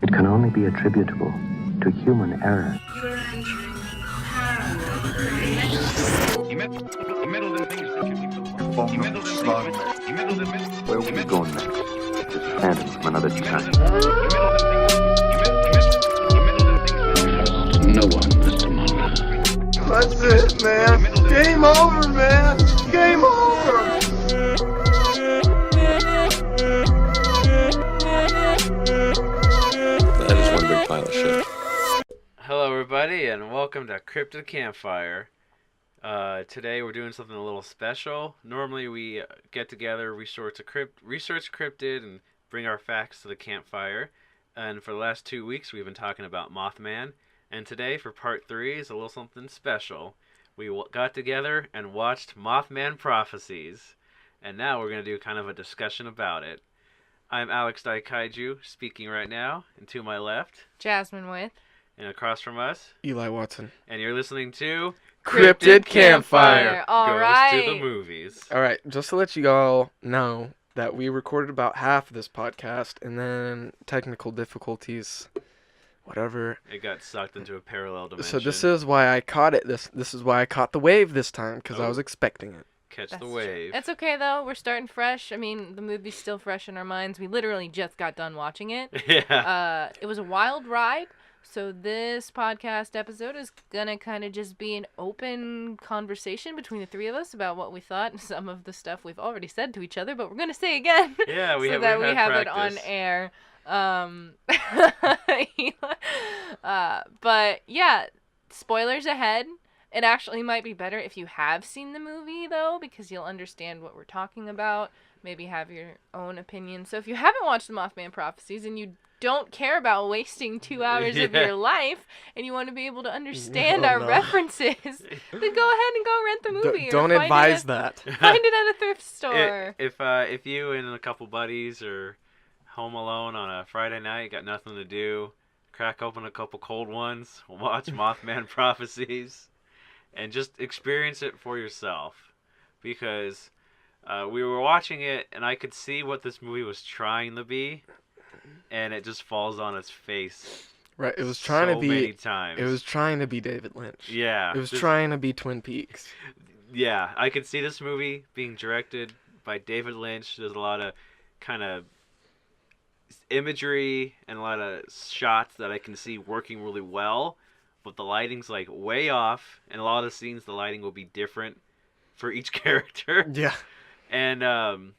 It can only be attributable to human error. You're entering paranormal. He meddled in things that you Where will we go next? Just phantoms from another time. No one but the mother. That's it, man. Game over, man. Game over. That is one big pile of shit. Hello, everybody, and welcome to Cryptid Campfire. Today we're doing something a little special. Normally we get together, research Cryptid, and bring our facts to the campfire. And for the last 2 weeks we've been talking about Mothman. And today, for part 3, is a little something special. We got together and watched Mothman Prophecies. And now we're going to do kind of a discussion about it. I'm Alex Daikaiju, speaking right now. And to my left, Jasmine with. And across from us, Eli Watson. And you're listening to Cryptid Campfire. All Goes right. to the movies. All right, just to let you all know that we recorded about half of this podcast, and then technical difficulties, whatever. It got sucked into a parallel dimension. So this is why I caught it. This is why I caught the wave this time, because I was expecting it. Catch That's the true. wave. It's okay, though. We're starting fresh. I mean, the movie's still fresh in our minds. We literally just got done watching it. Yeah. It was a wild ride. So this podcast episode is going to kind of just be an open conversation between the three of us about what we thought and some of the stuff we've already said to each other, but we're going to say again. Yeah, we so have, that we've we had have practice. it on air. But yeah, spoilers ahead. It actually might be better if you have seen the movie, though, because you'll understand what we're talking about, maybe have your own opinion. So if you haven't watched the Mothman Prophecies and you don't care about wasting 2 hours of your life and you want to be able to understand our references, then go ahead and go rent the movie. Don't or advise that. Find it at a thrift store. If you and a couple buddies are home alone on a Friday night, got nothing to do, crack open a couple cold ones, watch Mothman Prophecies, and just experience it for yourself. Because we were watching it, and I could see what this movie was trying to be, and it just falls on its face. Right, it was trying to be. Many times. It was trying to be David Lynch. Yeah. It was trying to be Twin Peaks. Yeah, I could see this movie being directed by David Lynch. There's a lot of kind of imagery and a lot of shots that I can see working really well, but the lighting's like way off, and a lot of the scenes the lighting will be different for each character. Yeah. And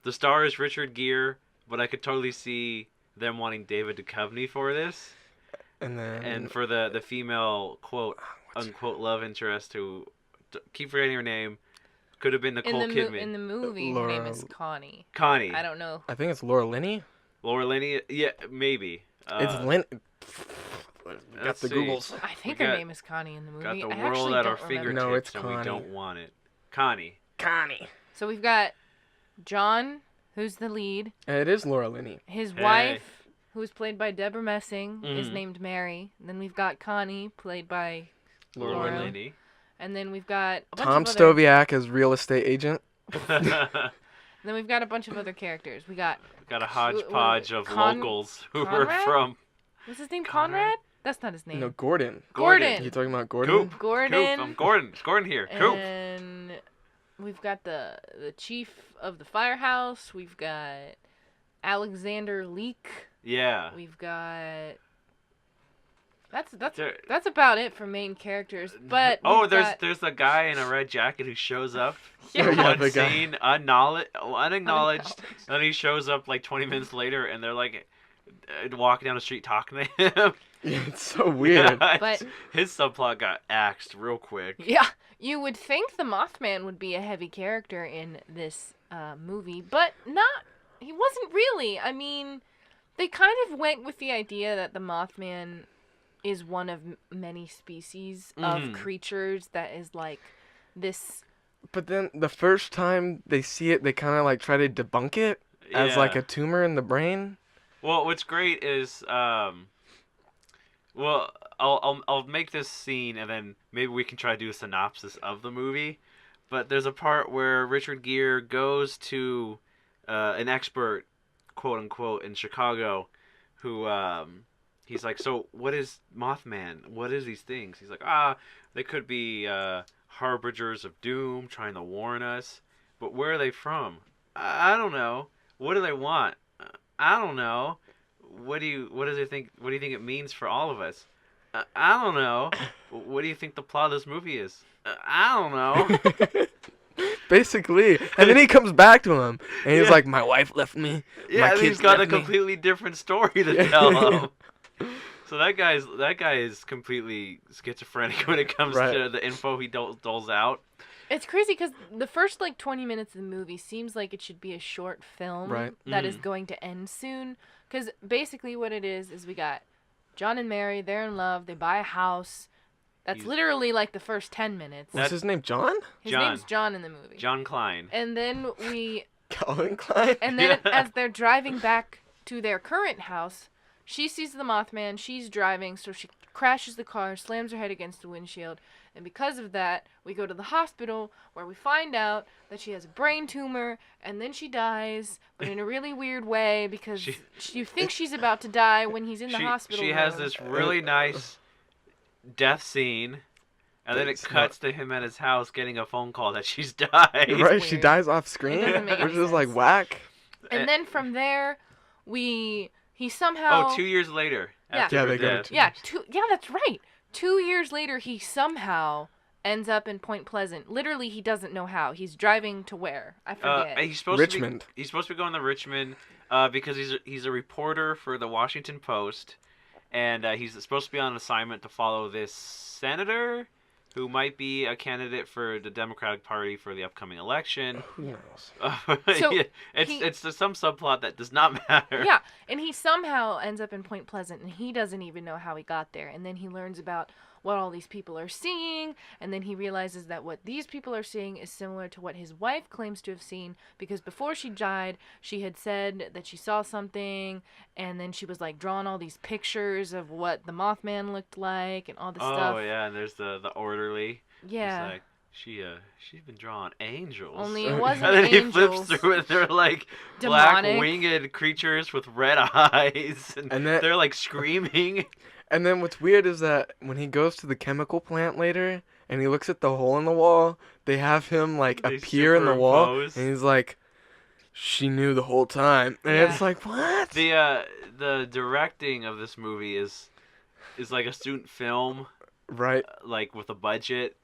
the star is Richard Gere, but I could totally see them wanting David Duchovny for this. And for the female quote unquote love interest who keep forgetting her name, could have been Nicole Kidman. In the movie, her name is Connie. Connie. I don't know. I think it's Laura Linney. Laura Linney? Yeah, maybe. It's Lynn. Got Let's the see. Googles. I think We her got- name is Connie in the movie. Got the I world actually at don't our remember. fingertips, No, it's and Connie. we don't want it. Connie. So we've got John, who's the lead. It is Laura Linney. His Hey. wife, who's played by Deborah Messing, is Mhm. named Mary. And then we've got Connie, played by Laura Laura. Linney. And then we've got a bunch Tom of other... Stoviak as real estate agent. Then we've got a bunch of other characters. We got... Got a hodgepodge of Con- locals who Conrad? were from What's his name? Conrad? Conrad? That's not his name. No, Gordon. Gordon. You talking about Gordon? Coop. Gordon. Coop. I'm Gordon. It's Gordon here. Coop. And we've got the chief of the firehouse. We've got Alexander Leak. Yeah. We've got... That's There- about it for main characters. But Oh, we've there's got... a guy in a red jacket who shows up Yeah. Yeah, one the guy. scene unacknowledged, and then he shows up like 20 minutes later, and they're like walking down the street talking to him. Yeah, it's so weird. But- his subplot got axed real quick. Yeah, you would think the Mothman would be a heavy character in this movie, but not. He wasn't really. I mean, they kind of went with the idea that the Mothman is one of many species of creatures that is like this. But then the first time they see it, they kind of like try to debunk it as like Yeah. a tumor in the brain. Well, what's great is well, I'll make this scene, and then maybe we can try to do a synopsis of the movie. But there's a part where Richard Gere goes to an expert, quote unquote, in Chicago, who he's like, so what is Mothman? What is these things? He's like, they could be harbingers of doom, trying to warn us. But where are they from? I don't know. What do they want? I don't know. What do you think it means for all of us? I don't know. What do you think the plot of this movie is? I don't know. Basically. And then he comes back to him, and he's Yeah. like, my wife left me. Yeah, my and kids he's got a left me." completely different story to tell him. So that guy is completely schizophrenic when it comes Right. to the info he doles out. It's crazy because the first 20 minutes of the movie seems like it should be a short film Right. that is going to end soon. Because basically what it is we got John and Mary, they're in love, they buy a house. That's literally like the first 10 minutes. What's his name, John? His John. name's John in the movie. John Klein. And then Calvin Klein? And then Yeah. as they're driving back to their current house, she sees the Mothman, she's driving, so she crashes the car, slams her head against the windshield, and because of that, we go to the hospital where we find out that she has a brain tumor, and then she dies, but in a really weird way because you think she's about to die when he's in the hospital She room. has this really nice death scene, and then it It's cuts to him at his house getting a phone call that she's died. Right, she weird. dies off screen, It doesn't make which any is like sense. whack. And then from there, he somehow... 2 years later. Yeah. After Yeah, her they go to death. two- Yeah, that's right. 2 years later, he somehow ends up in Point Pleasant. Literally, he doesn't know how. He's driving to where? I forget. He's supposed Richmond. He's supposed to be going to Richmond because he's a reporter for the Washington Post, and he's supposed to be on assignment to follow this senator who might be a candidate for the Democratic Party for the upcoming election. Who knows? So, Yeah, he- it's some subplot that does not matter. Yeah, and he somehow ends up in Point Pleasant, and he doesn't even know how he got there. And then he learns about what all these people are seeing, and then he realizes that what these people are seeing is similar to what his wife claims to have seen, because before she died, she had said that she saw something, and then she was like drawing all these pictures of what the Mothman looked like and all this stuff. Oh yeah, and there's the orderly. Yeah. He's like, she's been drawing angels. Only it wasn't And then angels. he flips through it. They're like Demonic. black winged creatures with red eyes, and And then- they're like screaming. And then what's weird is that when he goes to the chemical plant later and he looks at the hole in the wall, they have him like They appear in the wall, superimpose. and he's like, "She knew the whole time," and Yeah. it's like, what? The directing of this movie is like a student film, Right. like with a budget.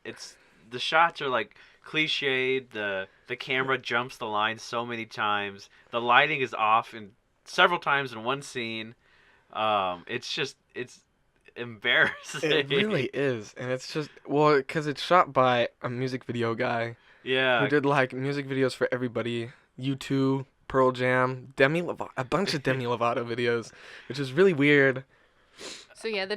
The shots are like cliched. The camera jumps the line so many times. The lighting is off several times in one scene. It's embarrassing. It really is, and it's just because it's shot by a music video guy Yeah. who did like music videos for everybody, U2, Pearl Jam, a bunch of Demi Lovato videos, which is really weird. So yeah, the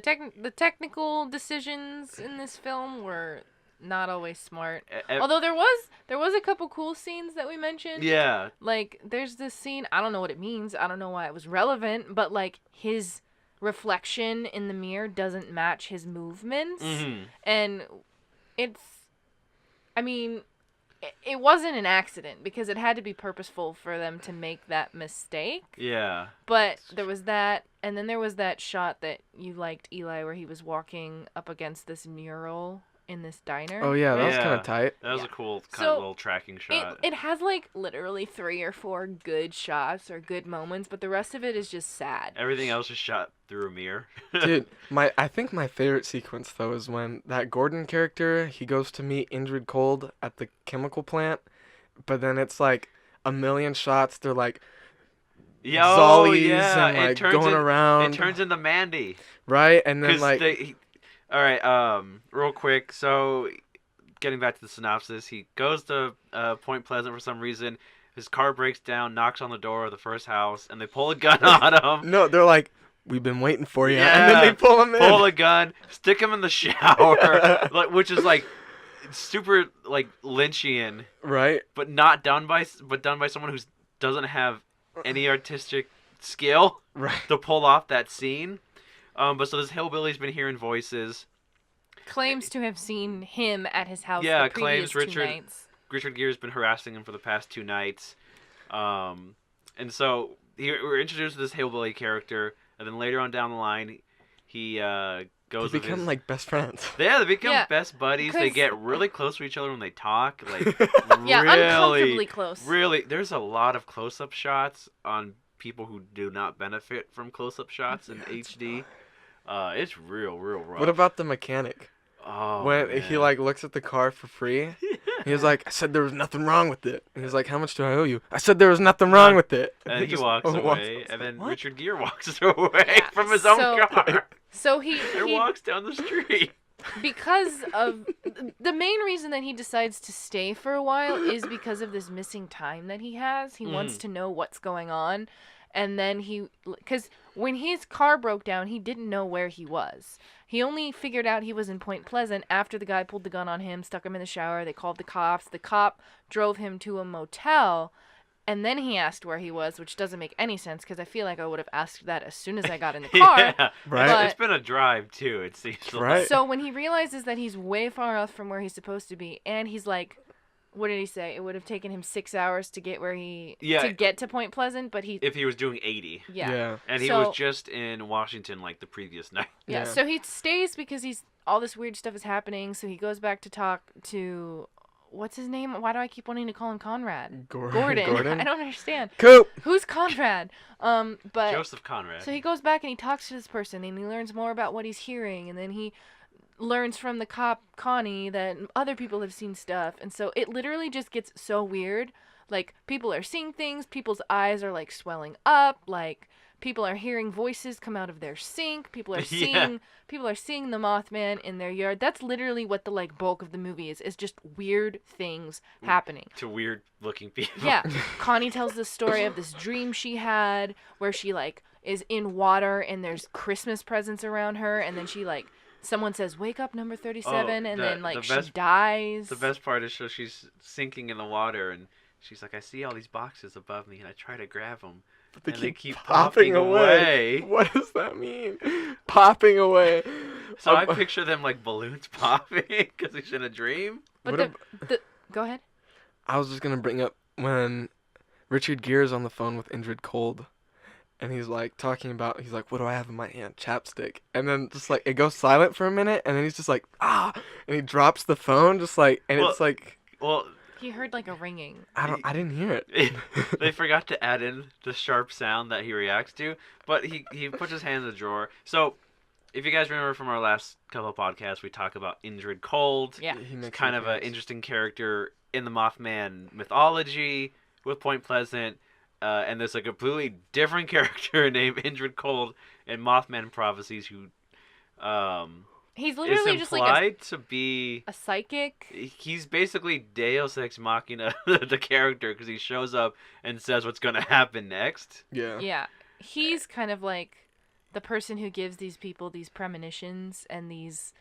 technical decisions in this film were not always smart. Although there was a couple cool scenes that we mentioned. Yeah. Like there's this scene, I don't know what it means, I don't know why it was relevant, but like his reflection in the mirror doesn't match his movements. Mhm. And it wasn't an accident because it had to be purposeful for them to make that mistake. Yeah. But there was that, and then there was that shot that you liked, Eli, where he was walking up against this mural in this diner. Oh yeah, that was Yeah. kind of tight. That was Yeah. a cool kind So, of little tracking shot. It has like literally 3 or 4 good shots or good moments, but the rest of it is just sad. Everything else is shot through a mirror. Dude, I think my favorite sequence though is when that Gordon character, he goes to meet Indrid Cold at the chemical plant, but then it's like a million shots. They're like zollies and like going around, It turns into Mandy. right? And then 'Cause like all right, real quick. So, getting back to the synopsis, he goes to Point Pleasant for some reason. His car breaks down, knocks on the door of the first house, and they pull a gun on him. no, they're like, we've been waiting for you, and Yeah. then they pull him in. Pull a gun, stick him in the shower, which is like super like Lynchian, Right? but done by someone who doesn't have any artistic skill Right. to pull off that scene. But so this hillbilly's been hearing voices. Claims to have seen him at his house Yeah, the previous claims 2 Richard- nights. Richard Gere has been harassing him for the past 2 nights. And so we're introduced to this hillbilly character, and then later on down the line, He They goes with become his... like best friends. Yeah, they become Yeah, best buddies. They 'cause- get really close to each other when they talk. Like, Yeah, really, uncomfortably close. Really, there's a lot of close-up shots on people who do not benefit from close-up shots in HD. It's real rough. What about the mechanic? Oh, When man. he like looks at the car for free, he was like, "I said there was nothing wrong with it." And he's like, "How much do I owe you?" I said there was nothing wrong with it. And he just walks away, and then What? Richard Gere walks away Yeah, from his own so- car So he and walks down the street. because of the main reason that he decides to stay for a while is because of this missing time that he has. He wants to know what's going on. And then because when his car broke down, he didn't know where he was. He only figured out he was in Point Pleasant after the guy pulled the gun on him, stuck him in the shower. They called the cops. The cop drove him to a motel. And then he asked where he was, which doesn't make any sense because I feel like I would have asked that as soon as I got in the car. Yeah, Right. It's been a drive too. It seems like. Right. So when he realizes that he's way far off from where he's supposed to be, and he's like, what did he say? It would have taken him 6 hours to get to get to Point Pleasant, but he If he was doing 80, yeah. and he So- was just in Washington like the previous night. Yeah, Yeah. so he stays because all this weird stuff is happening. So he goes back to talk to, what's his name? Why do I keep wanting to call him Conrad? Gordon. I don't understand. Coop. Who's Conrad? But Joseph Conrad. so he goes back and he talks to this person and he learns more about what he's hearing, and then he learns from the cop Connie that other people have seen stuff, and so it literally just gets so weird. Like, people are seeing things, people's eyes are like swelling up, like people are hearing voices come out of their sink, people are seeing Yeah. people are seeing the Mothman in their yard. That's literally what the like bulk of the movie is just weird things happening. To weird looking people. Yeah. Connie tells the story of this dream she had where she like is in water and there's Christmas presents around her, and then she like someone says wake up number 37, and then like she dies. The best part is so she's sinking in the water and she's like, I see all these boxes above me and I try to grab them. They And they keep keep popping popping away. away. What does that mean? Popping away. So I picture them like balloons popping because he's in a dream. But What the go ahead. I was just gonna bring up when Richard Gere is on the phone with Indrid Cold, and he's like talking about, he's like, what do I have in my hand? Chapstick. And then just like it goes silent for a minute, and then he's just like, and he drops the phone, just like, and Well- it's like, Well, He heard like a ringing. I didn't hear it. they forgot to add in the sharp sound that he reacts to, but he puts his hand in the drawer. So, if you guys remember from our last couple of podcasts, we talk about Indrid Cold. Yeah. He It's makes kind an of an appearance. interesting character in the Mothman mythology with Point Pleasant. And there's a completely different character named Indrid Cold in Mothman Prophecies who He's is literally implied just like to be... a psychic. He's basically Deus Ex Machina, the character, because he shows up and says what's going to happen next. Yeah. Yeah. He's kind of like the person who gives these people these premonitions and these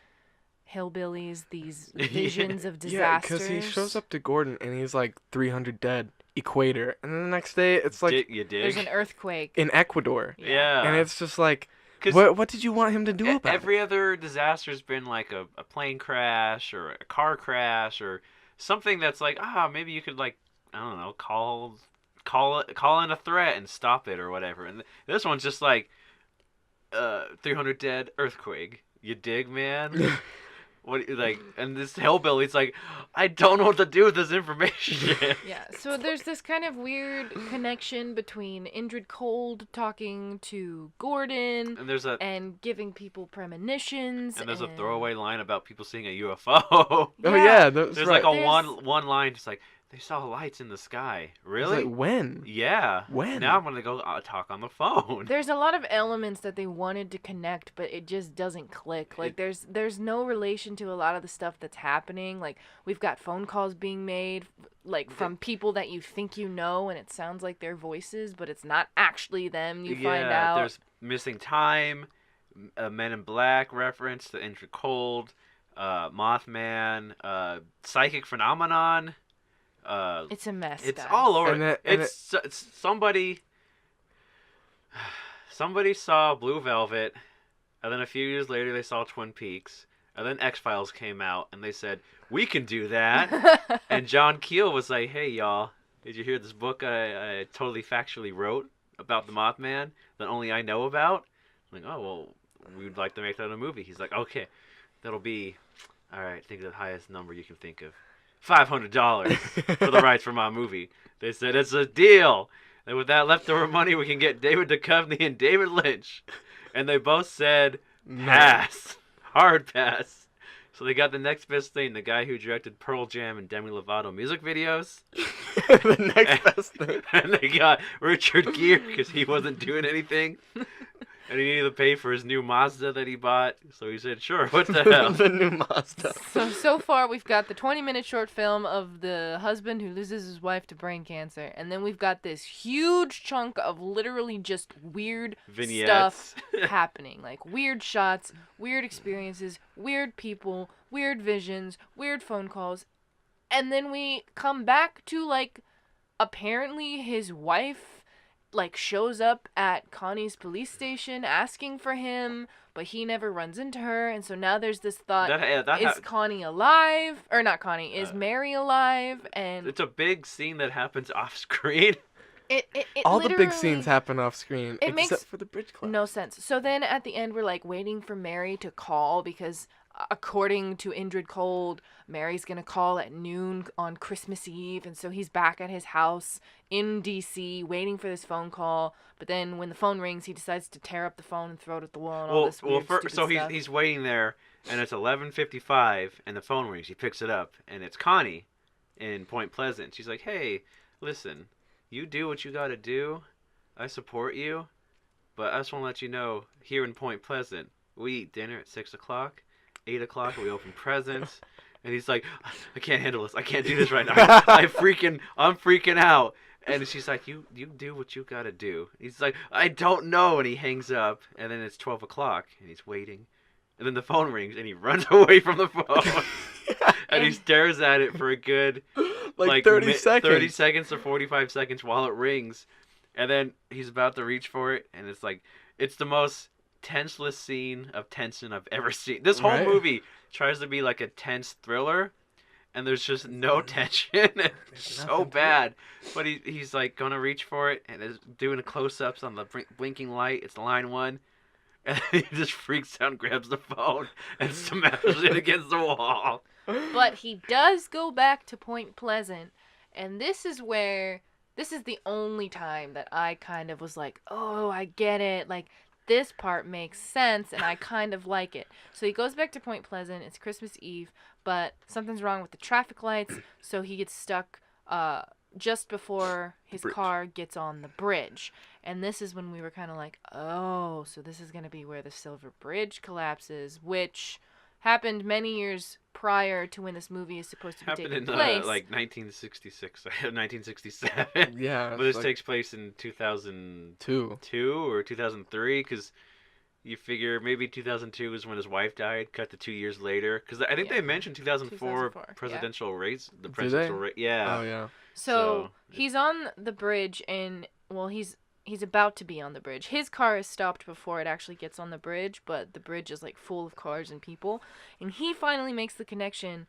hillbillies these visions of Yeah, disasters. because he shows up to Gordon and he's like 300 dead, equator, and then the next day it's like You dig? There's an earthquake. in Ecuador, Yeah. and it's just like, 'Cause what did you want him to do about every other disaster's been like a plane crash or a car crash or something that's like, maybe you could like, I don't know, call in a threat and stop it or whatever. And this one's just like 300 dead, earthquake. You dig, man? What, like, and this hillbilly's like, I don't know what to do with this information. Yeah, so there's this kind of weird connection between Indrid Cold talking to Gordon And there's a and giving people premonitions. and there's a throwaway line about people seeing a UFO. it? Oh yeah, that's There's right. like a There's- one line just like, they saw lights in the sky. It's Really? like, when? Yeah. When? Now I'm gonna go talk on the phone. There's a lot of elements that they wanted to connect, but it just doesn't click. Like there's no relation to a lot of the stuff that's happening. Like we've got phone calls being made, like from people that you think you know, and it sounds like their voices, but it's not actually them. You find out. There's missing time, a Men in Black reference to Indrid Cold, Mothman, psychic phenomenon. It's a mess. It's guys. all over. And It's somebody. Somebody saw Blue Velvet, and then a few years later they saw Twin Peaks, and then X-Files came out, and they said we can do that. And John Keel was like, "Hey y'all, did you hear this book I totally factually wrote about the Mothman that only I know about?" I'm like, oh well, we'd like to make that a movie. He's like, okay, that'll be, all right, think of the highest number you can think of. $500 for the rights for my movie. They said, it's a deal. And with that leftover money, we can get David Duchovny and David Lynch. And they both said, pass. Hard pass. So they got the next best thing, the guy who directed Pearl Jam and Demi Lovato music videos. The next best thing. And they got Richard Gere because he wasn't doing anything. And he needed to pay for his new Mazda that he bought. So he said, sure, what the hell? The new Mazda. So far, we've got the 20-minute short film of the husband who loses his wife to brain cancer. And then we've got this huge chunk of literally just weird Vignettes. stuff happening. Like weird shots, weird experiences, weird people, weird visions, weird phone calls. And then we come back to, like, apparently his wife like shows up at Connie's police station asking for him, but he never runs into her, and so now there's this thought: is Connie alive? Or not Connie? Is Mary alive? And it's a big scene that happens off screen. It all the big scenes happen off screen, it except makes for the bridge collapse. No sense. So then at the end, we're like waiting for Mary to call because, according to Indrid Cold, Mary's gonna call at noon on Christmas Eve, and so he's back at his house in DC waiting for this phone call. But then when the phone rings, he decides to tear up the phone and throw it at the wall and all this weird, stupid so stuff. he's waiting there, and it's 11:55, and the phone rings. He picks it up, and it's Connie in Point Pleasant. She's like, "Hey, listen, you do what you gotta do. I support you, but I just want to let you know, here in Point Pleasant, we eat dinner at 6 o'clock. 8 o'clock, we open presents." And he's like, "I can't handle this. I can't do this right now. I'm freaking out." And she's like, you do what you gotta do. He's like, "I don't know." And he hangs up. And then it's 12 o'clock, and he's waiting. And then the phone rings, and he runs away from the phone. And he stares at it for a good, like 30 seconds. 30 seconds to 45 seconds while it rings. And then he's about to reach for it, and it's like, it's the most tenseless scene of tension I've ever seen. This whole movie tries to be like a tense thriller, and there's just no tension. It's so bad. But he's like gonna reach for it, and is doing close-ups on the blinking light. It's line 1, and he just freaks out and grabs the phone and smashes it against the wall. But he does go back to Point Pleasant, and this is the only time that I kind of was like, oh, I get it. Like, this part makes sense, and I kind of like it. So he goes back to Point Pleasant. It's Christmas Eve, but something's wrong with the traffic lights, so he gets stuck just before his car gets on the bridge. And this is when we were kind of like, oh, so this is going to be where the Silver Bridge collapses, which happened many years prior to when this movie is supposed to be taking place. Happened in, like, 1966, 1967. Yeah. But this takes place in 2002 or 2003, because you figure maybe 2002 is when his wife died, cut to 2 years later. Because I think they mentioned 2004 presidential race. The presidential race. Yeah. Oh, yeah. So he's on the bridge, and, well, he's about to be on the bridge. His car is stopped before it actually gets on the bridge, but the bridge is, like, full of cars and people. And he finally makes the connection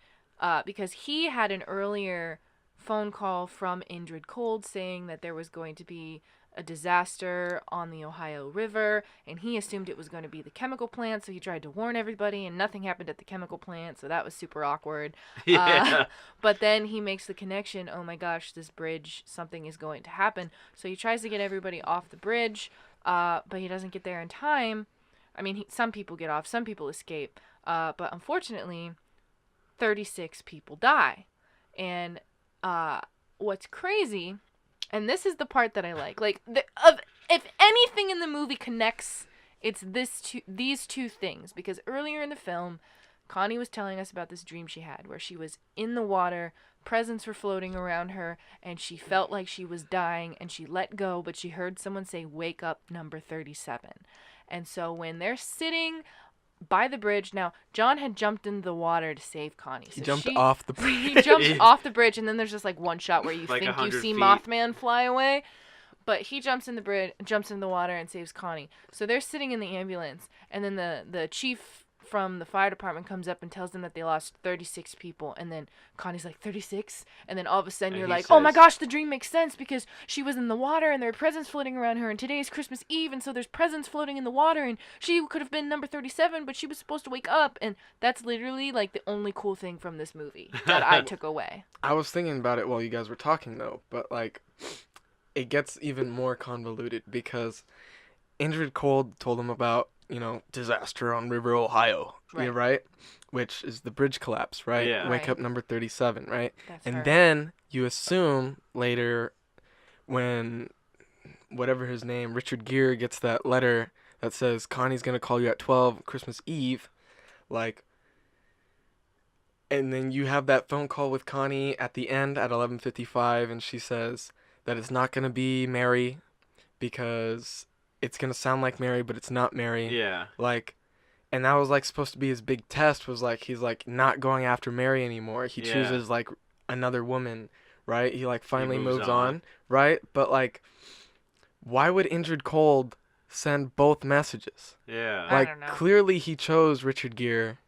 because he had an earlier phone call from Indrid Cold saying that there was going to be a disaster on the Ohio River, and he assumed it was going to be the chemical plant, so he tried to warn everybody, and nothing happened at the chemical plant, so that was super awkward. Yeah. But then he makes the connection, oh my gosh, this bridge, something is going to happen. So he tries to get everybody off the bridge, but he doesn't get there in time. I mean, some people get off, some people escape, but unfortunately, 36 people die. And what's crazy, and this is the part that I like if anything in the movie connects, it's these two things. Because earlier in the film, Connie was telling us about this dream she had where she was in the water, presents were floating around her, and she felt like she was dying, and she let go, but she heard someone say, "Wake up, number 37." And so when they're sitting by the bridge, now John had jumped into the water to save Connie. So he jumped off the bridge. He jumps off the bridge, and then there's just like one shot where you like think you see feet. Mothman fly away. But he jumps in the water and saves Connie. So they're sitting in the ambulance, and then the chief from the fire department comes up and tells them that they lost 36 people, and then Connie's like, 36? And then all of a sudden And you're he like, oh my says- gosh, the dream makes sense because she was in the water and there are presents floating around her, and today is Christmas Eve, and so there's presents floating in the water, and she could have been number 37, but she was supposed to wake up. And that's literally like the only cool thing from this movie that I took away. I was thinking about it while you guys were talking, though, but, like, it gets even more convoluted because Indrid Cold told him about, disaster on River Ohio, Right. right? Which is the bridge collapse, right? Yeah. Wake Right. up number 37, right? That's And her. then you assume later when whatever his name, Richard Gere, gets that letter that says Connie's going to call you at 12 Christmas Eve, like, and then you have that phone call with Connie at the end at 11:55, and she says that it's not going to be Mary because it's going to sound like Mary, but it's not Mary. Yeah. Like, and that was, like, supposed to be his big test, was, like, he's, like, not going after Mary anymore. He Yeah. chooses, like, another woman, right? He, like, finally moves moves on. on, right? But, like, why would Indrid Cold send both messages? Yeah. I Like, don't know. clearly he chose Richard Gere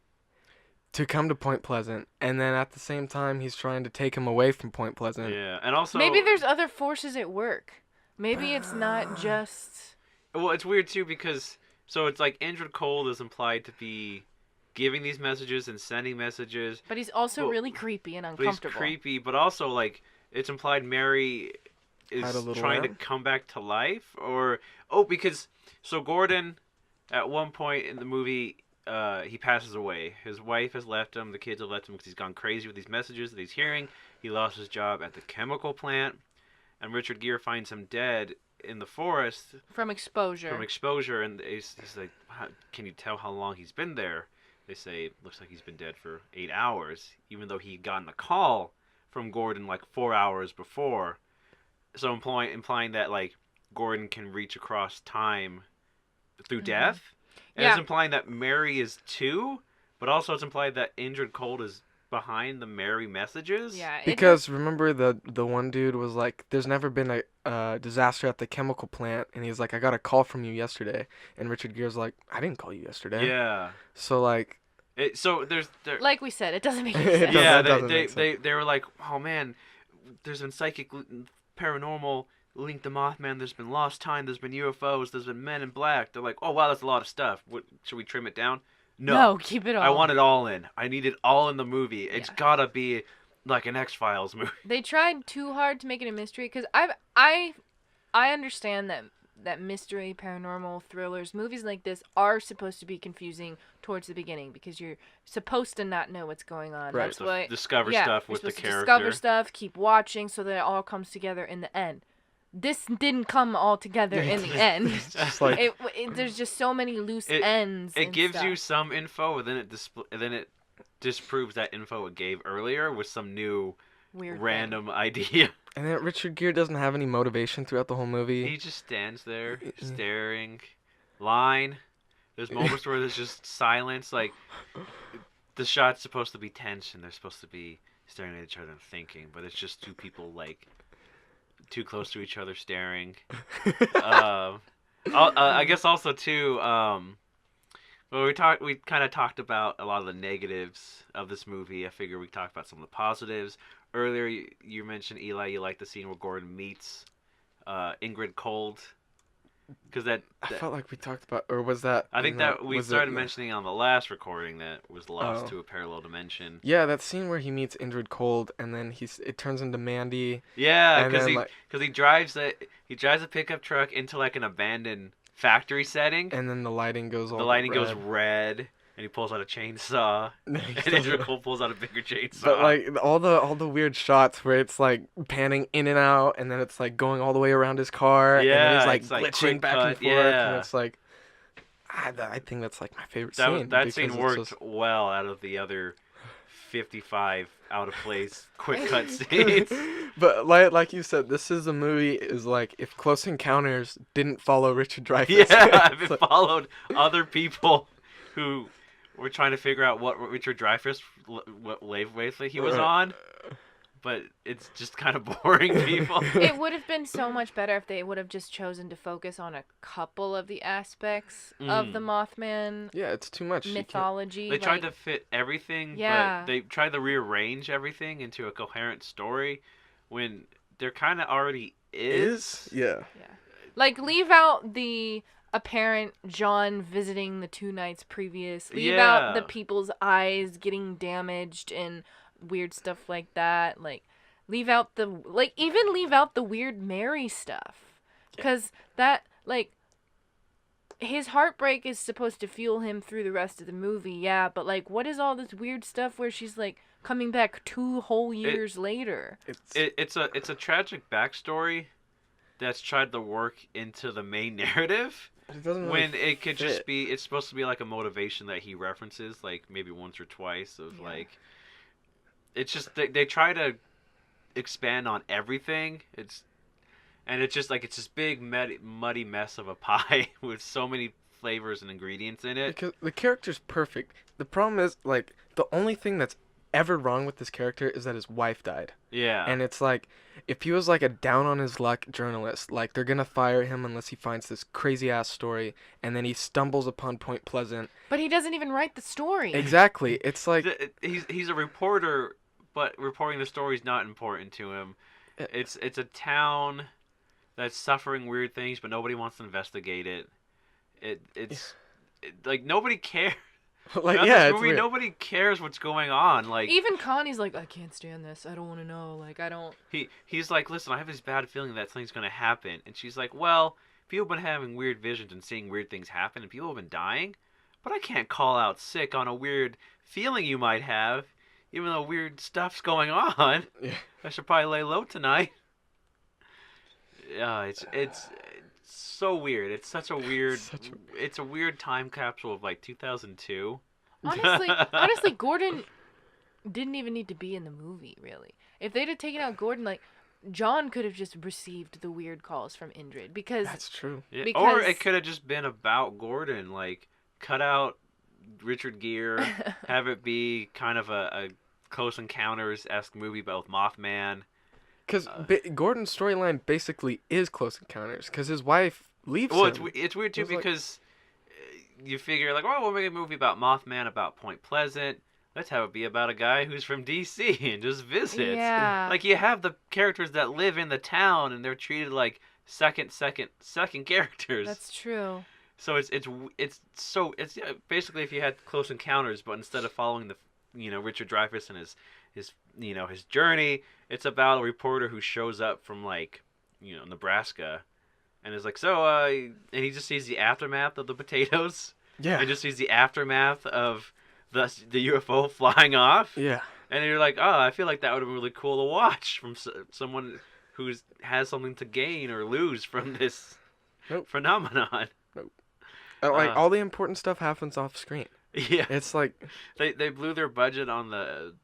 to come to Point Pleasant, and then at the same time he's trying to take him away from Point Pleasant. Yeah. And also Maybe there's other forces at work. Maybe it's not just... Well, it's weird too because so it's like Indrid Cold is implied to be giving these messages and sending messages, But he's also Well, really creepy and but he's uncomfortable. creepy, but also like it's implied Mary is Had a little trying to lamb? come back to life, or because so Gordon at one point in the movie he passes away. His wife has left him, the kids have left him because he's gone crazy with these messages that he's hearing. He lost his job at the chemical plant, and Richard Gere finds him dead in the forest From exposure. from exposure, and he's like, can you tell how long he's been there? They say it looks like he's been dead for 8 hours, even though he'd gotten a call from Gordon like 4 hours before. So implying that like Gordon can reach across time through death, and Yeah. it's implying that Mary is too, but also it's implied that Indrid Cold is behind the Mary messages. Yeah. it- Because remember the one dude was like, there's never been a disaster at the chemical plant, and he's like, I got a call from you yesterday, and Richard Gere's like, I didn't call you yesterday. Yeah. So, like, So there. like we said, it doesn't make any It sense. doesn't- Yeah, it doesn't make sense. they were like, oh man, there's been psychic, paranormal linked to Mothman. There's been lost time. There's been UFOs. There's been Men in Black. They're like, oh wow, that's a lot of stuff. What, should we trim it down? No, keep it all. I want it all in. I need it all in the movie. It's Yeah. gotta be like an X-Files movie. They tried too hard to make it a mystery because I understand that mystery, paranormal thrillers, movies like this are supposed to be confusing towards the beginning because you're supposed to not know what's going on. Right. That's To why discover yeah, stuff you're with the supposed to character. discover stuff, keep watching so that it all comes together in the end. This didn't come all together in the end. it's just like, There's just so many loose It- ends. It and gives stuff. you some info, and then it disproves that info it gave earlier with some new weird thing. random idea. and then Richard Gere doesn't have any motivation throughout the whole movie. He just stands there staring. Line. There's moments where there's just silence. Like the shot's supposed to be tense and they're supposed to be staring at each other and thinking, but it's just two people like too close to each other staring. I guess also too. Well, we kind of talked about a lot of the negatives of this movie. I figure we talked about some of the positives. Earlier, you mentioned, Eli, you like the scene where Gordon meets Ingrid Cold. Because I felt like we talked about, or was that? I think that we was it- started mentioning on the last recording that was lost Oh. to a parallel dimension. Yeah, that scene where he meets Indrid Cold, and then it turns into Mandy. Yeah, And because then, he drives a pickup truck into like an abandoned factory setting. And then the lighting goes all The lighting goes red. red, and he pulls out a chainsaw. And Indrid Cold pulls out a bigger chainsaw. But like all the weird shots where it's like panning in and out, and then it's like going all the way around his car, and then Yeah, he's like it's like glitching quick back cut, and forth, yeah. and it's like, I think that's like my favorite that scene. that because scene it's worked just- well out of the other 55 out of place quick cut scenes. But like you said, this is a movie is like if Close Encounters didn't follow Richard Dreyfuss. Yeah, if It's it like- followed other people who were trying to figure out what Richard Dreyfuss what wavelength he was Right. on. but it's just kind of boring people. It would have been so much better if they would have just chosen to focus on a couple of the aspects of the Mothman Yeah, it's too much. You can't- mythology. They tried to fit everything, Yeah. but they tried to rearrange everything into a coherent story when there kind of already is. Yeah. Like, leave out the apparent John visiting the 2 nights previous. Leave out the people's eyes getting damaged and weird stuff like that. Like, leave out the weird Mary stuff. Because that, like, his heartbreak is supposed to fuel him through the rest of the movie, yeah, but, like, what is all this weird stuff where she's, like, coming back 2 whole years later? It's a tragic backstory that's tried to work into the main narrative. It doesn't really When it could just fit. be, it's supposed to be like a motivation that he references, like maybe once or twice of like, it's just they try to expand on everything. It's just like it's this big muddy mess of a pie with so many flavors and ingredients in it. Because the character's perfect. The problem is, like, the only thing that's ever wrong with this character is that his wife died. Yeah. And it's like, if he was like a down on his luck journalist, like, they're gonna fire him unless he finds this crazy ass story, and then he stumbles upon Point Pleasant. But he doesn't even write the story. Exactly. It's like, He's a reporter, but reporting the story is not important to him. It's a town that's suffering weird things, but nobody wants to investigate it. It's like nobody cares. like, About yeah, this it's movie, weird. nobody cares what's going on. Like Even Connie's like, I can't stand this. I don't want to know. Like, I don't. he's like, listen, I have this bad feeling that something's gonna happen, and she's like, well, people have been having weird visions and seeing weird things happen, and people have been dying, but I can't call out sick on a weird feeling you might have, even though weird stuff's going on. Yeah. I should probably lay low tonight. Yeah, it's so weird. It's such a weird. It's a weird time capsule of like 2002. Honestly, Gordon didn't even need to be in the movie, really. If they'd have taken out Gordon, like, John could have just received the weird calls from Indrid, because That's true. Yeah, because- or it could have just been about Gordon, like cut out Richard Gere, have it be kind of a Close Encounters-esque movie, but with Mothman. Because Gordon's storyline basically is Close Encounters, because his wife leaves Well, him. it's weird too It's like- because you figure like, oh, we'll make a movie about Mothman, about Point Pleasant. Let's have it be about a guy who's from DC and just visits. Yeah. Like you have the characters that live in the town and they're treated like second characters. That's true. So it's basically if you had Close Encounters, but instead of following the Richard Dreyfuss and his journey, it's about a reporter who shows up from like Nebraska, and is like and he just sees the aftermath of the potatoes. Yeah. And just sees the aftermath of the UFO flying off. Yeah. And you're like, oh, I feel like that would have been really cool to watch from someone who has something to gain or lose from this phenomenon. Like, all the important stuff happens off screen. Yeah. It's like... They blew their budget on the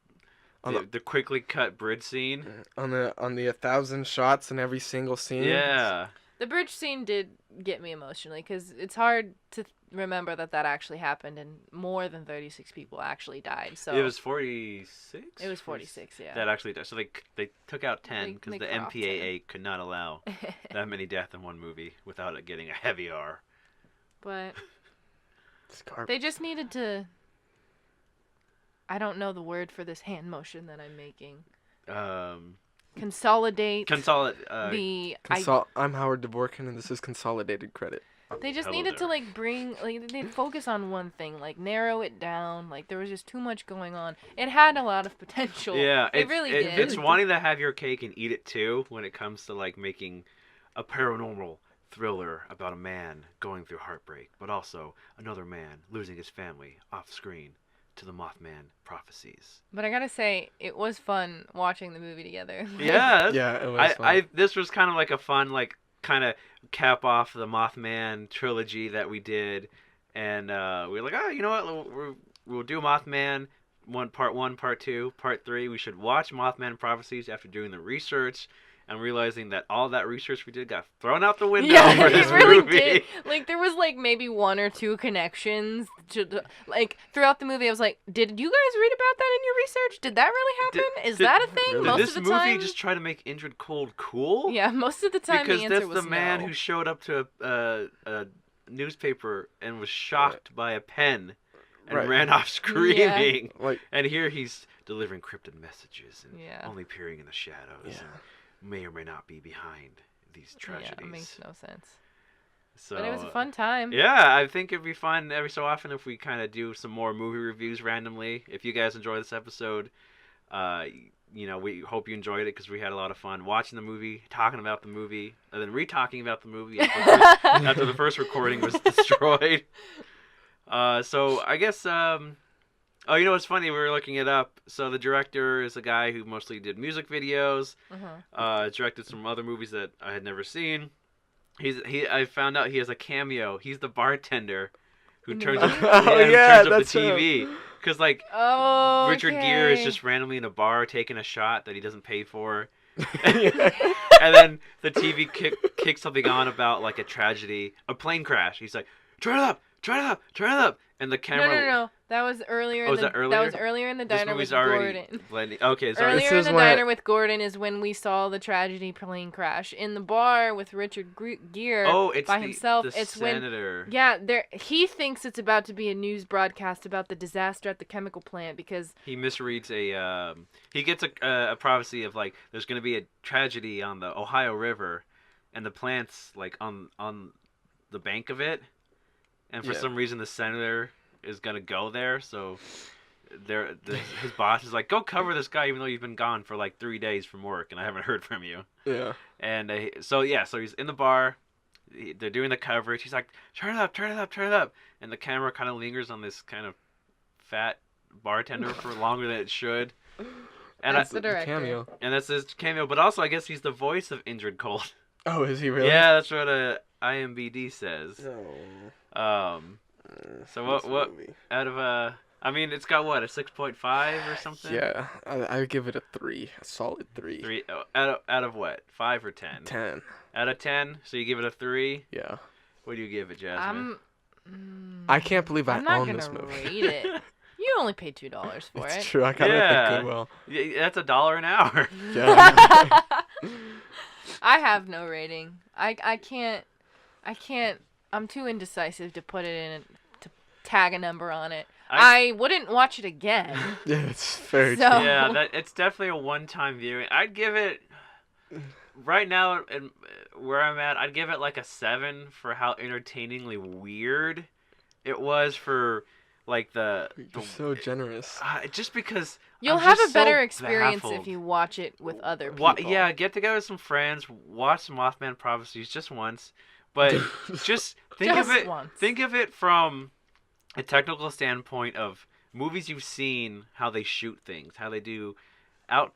quickly cut bridge scene. On the 1,000 shots in every single scene. Yeah. The bridge scene did get me emotionally, because it's hard to remember that actually happened and more than 36 people actually died. So It was 46? It was 46, yeah. That actually died. So they took out 10 because They the cut off MPAA could not allow that many deaths in one movie without it getting a heavy R. But It's garbage. they just needed to... I don't know the word for this hand motion that I'm making. Consolidate the... I'm Howard Dvorkin, and this is Consolidated Credit. They just Hello needed to, there. like, they'd focus on one thing, like, narrow it down. Like, there was just too much going on. It had a lot of potential. Yeah, it really did. It's wanting to have your cake and eat it too when it comes to like making a paranormal thriller about a man going through heartbreak, but also another man losing his family off screen to the Mothman Prophecies. But I gotta say, it was fun watching the movie together. Yeah, Yeah, it was fun. this was kind of like a fun kind of cap off the Mothman trilogy that we did, and we were like, oh, you know what, we'll do Mothman part 1, part 2, part 3. We should watch Mothman Prophecies after doing the research, and realizing that all that research we did got thrown out the window Yeah, for it this really movie. did. Like, there was, like, maybe 1 or 2 connections to, like, throughout the movie. I was like, did you guys read about that in your research? Did that really happen? Is that a thing? really? Did Most this of the movie time? just try to make Indrid Cold cool? Yeah, most of the time because the answer that's was the man no. who showed up to a newspaper and was shocked by a pen and Right. ran off screaming. Like, And here he's delivering cryptid messages and Yeah. only peering in the shadows Yeah. and may or may not be behind these tragedies. Yeah, it makes no sense. So, But it was a fun time. Yeah, I think it'd be fun every so often if we kind of do some more movie reviews randomly. If you guys enjoy this episode, we hope you enjoyed it because we had a lot of fun watching the movie, talking about the movie, and then re-talking about the movie after the first recording was destroyed. So I guess, it's funny, we were looking it up. So the director is a guy who mostly did music videos, directed some other movies that I had never seen. I found out he has a cameo. He's the bartender who turns up, turns up that's the TV. Because, Oh, Richard Gere is okay. just randomly in a bar taking a shot that he doesn't pay for. Yeah. And then the TV kicks something on about, like, a tragedy, a plane crash. He's like, turn it up, turn it up, turn it up. And the camera... No. That was earlier. Oh, was that earlier? That was earlier in the This diner movie's with already Gordon. blending. Okay, sorry. Earlier in is the where- diner with Gordon is when we saw the tragedy plane crash. In the bar with Richard Gere It's by the, himself, the it's when senator. he thinks it's about to be a news broadcast about the disaster at the chemical plant because He misreads he gets a prophecy of, like, there's going to be a tragedy on the Ohio River, and the plant's, like, on the bank of it, and for Yeah. some reason the senator is going to go there, so his boss is like, go cover this guy even though you've been gone for, like, 3 days from work and I haven't heard from you. Yeah. And so he's in the bar. They're doing the coverage. He's like, turn it up, turn it up, turn it up. And the camera kind of lingers on this kind of fat bartender for longer than it should. And That's the director. cameo. and that's his cameo. But also, I guess he's the voice of Indrid Cold. Oh, is he really? Yeah, that's what IMDb says. Oh. So what out of it's got what, a 6.5 or something? Yeah, I give it a 3, a solid 3. 3 out of what? 5 or 10? 10. Out of 10. So you give it a 3. Yeah. What do you give it, Jasmine? I can't believe I I'm not own gonna this movie. rate it. You only paid $2 for It's it. true. I got it at the Goodwill. Yeah, that's $1 an hour. Yeah. I have no rating. I can't. I'm too indecisive to put it in to tag a number on it. I wouldn't watch it again. Yeah, it's very So- true. Yeah, it's definitely a one-time viewing. I'd give it right now, and where I'm at, I'd give it like a 7 for how entertainingly weird it was for, like, You're so generous. just because You'll I'm have just a better so experience baffled. if you watch it with other people. Yeah, get together with some friends, watch some Mothman Prophecies just once, but just think Just of it. once. Think of it from a technical standpoint of movies you've seen, how they shoot things, how they do what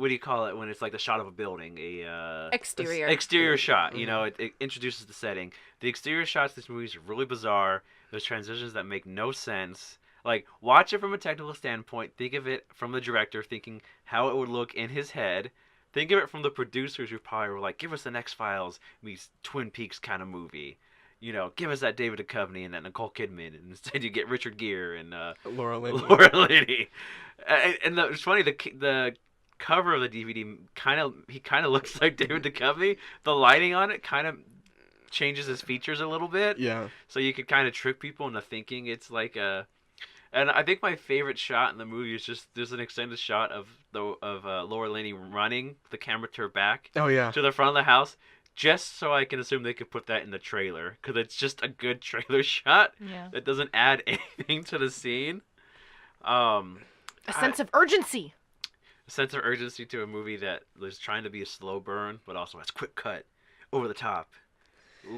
do you call it when it's like the shot of a building, Exterior. exterior shot. It introduces the setting. The exterior shots of these movies are really bizarre. There's transitions that make no sense. Like, watch it from a technical standpoint. Think of it from the director, thinking how it would look in his head. Think of it from the producers who probably were like, give us an X-Files meets Twin Peaks kind of movie. Give us that David Duchovny and that Nicole Kidman. And instead you get Richard Gere and Laura Linney. Laura Linney. And it's funny, the cover of the DVD, he kind of looks like David Duchovny. The lighting on it kind of changes his features a little bit. Yeah. So you could kind of trick people into thinking it's like a... And I think my favorite shot in the movie is just there's an extended shot of Laura Linney running the camera to her back Oh, yeah. to the front of the house, just so I can assume they could put that in the trailer because it's just a good trailer shot Yeah. that doesn't add anything to the scene. A sense of urgency. A sense of urgency to a movie that was trying to be a slow burn, but also has quick cut, over the top,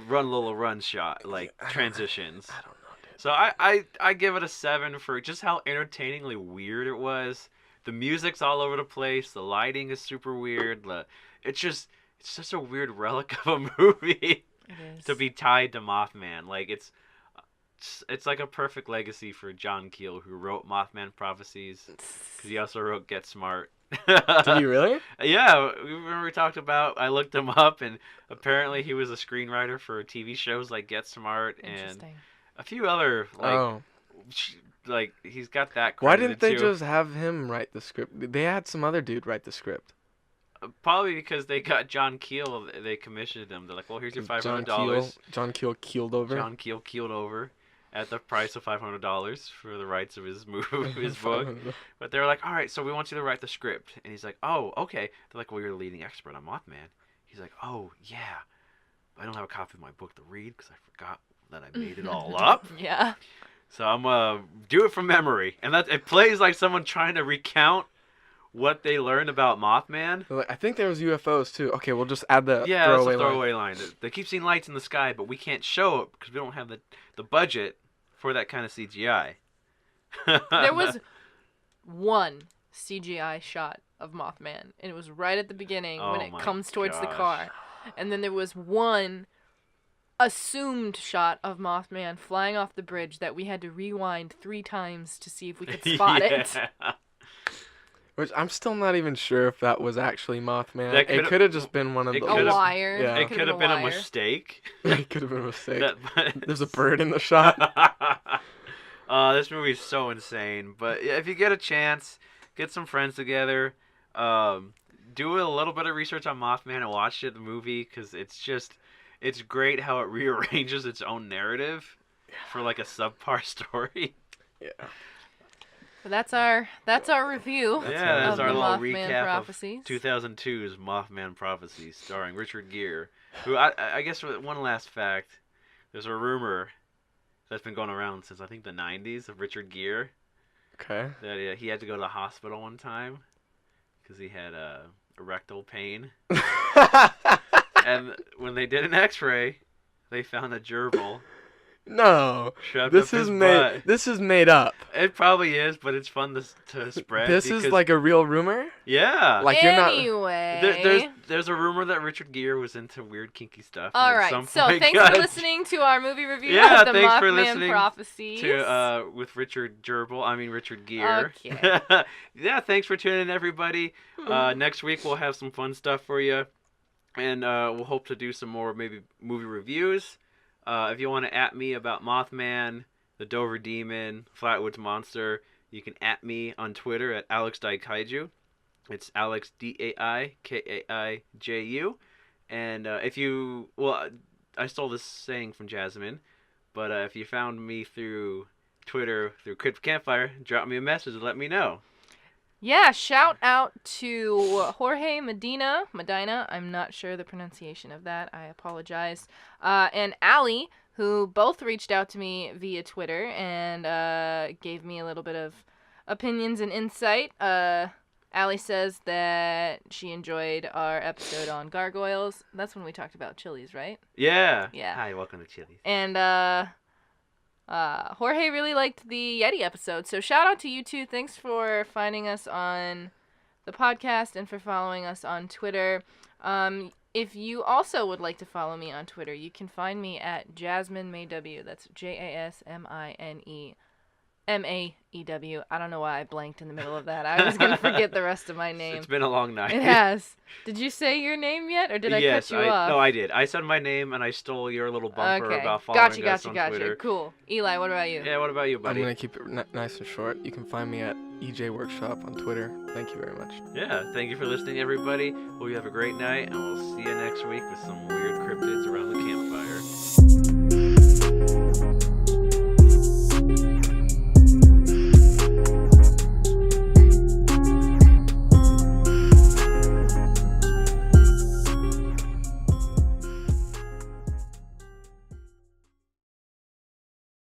run Lola run shot, like transitions. I don't know, dude. So I give it a 7 for just how entertainingly weird it was. The music's all over the place. The lighting is super weird. It's just a weird relic of a movie It is. to be tied to Mothman. Like it's like a perfect legacy for John Keel, who wrote Mothman Prophecies, because he also wrote Get Smart Did he really? Yeah, remember we talked about. I looked him up, and apparently he was a screenwriter for TV shows like Get Smart and Interesting. a few other like he's got that. Why credited didn't they too. just have him write the script? They had some other dude write the script. Probably because they got John Keel. They commissioned him. They're like, well, here's your $500. John Keel keeled over. John Keel keeled over at the price of $500 for the rights of his movie, his book. But they're like, all right, so we want you to write the script. And he's like, oh, okay. They're like, well, you're the leading expert on Mothman. He's like, oh, yeah. I don't have a copy of my book to read because I forgot that I made it all up. Yeah. So I'm do it from memory. And it plays like someone trying to recount what they learned about Mothman. I think there was UFOs too. Okay, we'll just add the Yeah, that's throwaway a line. throwaway line. They keep seeing lights in the sky, but we can't show it because we don't have the budget for that kind of CGI. There was one CGI shot of Mothman, and it was right at the beginning when it my comes towards the gosh. car. And then there was one assumed shot of Mothman flying off the bridge that we had to rewind 3 times to see if we could spot it. Which I'm still not even sure if that was actually Mothman. That It could have just been one of it those. A could've- wire. Yeah. It could have been a wire. mistake. It could have been a mistake. But- There's a bird in the shot. This movie is so insane. But if you get a chance, get some friends together, do a little bit of research on Mothman and watch the movie because it's great how it rearranges its own narrative for like a subpar story. Yeah. But that's our review Yeah, that's of our the little Mothman recap Prophecies. of 2002's Mothman Prophecies, starring Richard Gere. Who I guess one last fact, there's a rumor that's been going around since I think the 90s of Richard Gere Okay. that he had to go to the hospital one time because he had erectile pain, and when they did an X-ray, they found a gerbil. No. Shoved This up is his made. butt. This is made up. It probably is, but it's fun to spread. This is because- like a real rumor. yeah. Like you're not. Anyway. There's a rumor that Richard Gere was into weird kinky stuff. All and at right, some so point thanks got for listening to our movie review Yeah, of the thanks for Mothman listening Prophecies. to with Richard Gere. Okay. Yeah, thanks for tuning in, everybody. Next week we'll have some fun stuff for you, and we'll hope to do some more maybe movie reviews. If you want to at me about Mothman, the Dover Demon, Flatwoods Monster, you can at me on Twitter at AlexDaiKaiju. It's Alex DaiKaiju. And if you, well, I stole this saying from Jasmine, but if you found me through Twitter, through Cryptid Campfire, drop me a message and let me know. Yeah, shout out to Jorge Medina, I'm not sure the pronunciation of that, I apologize, and Allie, who both reached out to me via Twitter and gave me a little bit of opinions and insight. Allie says that she enjoyed our episode on gargoyles. That's when we talked about chilies, right? Yeah. Yeah. Hi, welcome to Chili's. And Jorge really liked the Yeti episode, so shout out to you two. Thanks for finding us on the podcast and for following us on Twitter. If you also would like to follow me on Twitter, you can find me at Jasmine Mayw. That's JasmineMaew. I don't know why I blanked in the middle of that. I was going to forget the rest of my name. It's been a long night. It has. Did you say your name yet, or did I cut you off? No, I did. I said my name, and I stole your little bumper Okay. about following Gotcha. us on Twitter. Cool. Eli, what about you? Yeah, what about you, I'm buddy? gonna keep it nice and short. You can find me at EJ Workshop on Twitter. Thank you very much. Yeah, thank you for listening, everybody. Hope you have a great night, and we'll see you next week with some weird cryptids around the campfire.